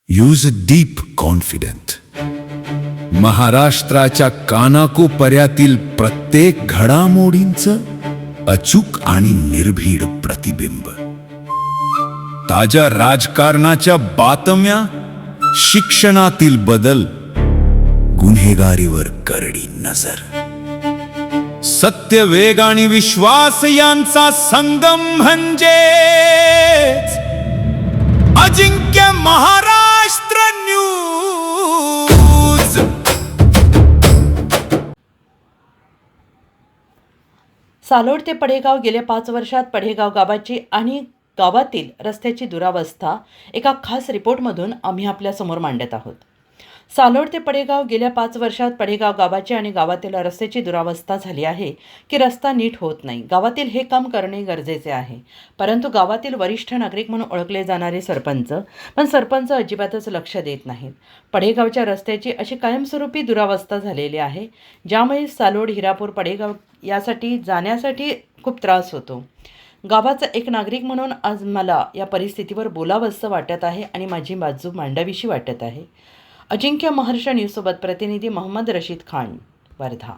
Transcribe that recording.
Use deep confident. महाराष्ट्राच्या कानाकोपऱ्यातील प्रत्येक घडामोडींचं अचूक आणि निर्भीड प्रतिबिंब. ताज्या राजकारणाच्या बातम्या, शिक्षणातील बदल, गुन्हेगारीवर करडी नजर. सत्य, वेग आणि विश्वास यांचा संगम म्हणजे अजिंक्य महाराष्ट्र न्यूज. सालोड ते पडेगाव गेल्या 5 वर्षात पडेगाव गावाची आणि गावातील रस्त्याची दुरावस्था एका खास रिपोर्टमधून आम्ही आपल्यासमोर मांडत आहोत. सालोड ते पडेगाव गेल्या 5 वर्षात पडेगाव गावाची आणि गावातील रस्त्याची दुरावस्था झाली आहे की रस्ता नीट होत नाही. गावातील हे काम करणे गरजेचे आहे, परंतु गावातील वरिष्ठ नागरिक म्हणून ओळखले जाणारे सरपंच अजिबातच लक्ष देत नाहीत. पडेगावच्या रस्त्याची अशी कायमस्वरूपी दुरावस्था झालेली आहे, ज्यामुळे सालोड, हिरापूर, पडेगाव यासाठी जाण्यासाठी खूप त्रास होतो. गावाचा एक नागरिक म्हणून आज मला या परिस्थितीवर बोलावंसं वाटत आहे आणि माझी बाजू मांडावीशी वाटत आहे. अजिंक्य महाराष्ट्र न्यूजसोबत प्रतिनिधी मोहम्मद रशीद खान, वर्धा.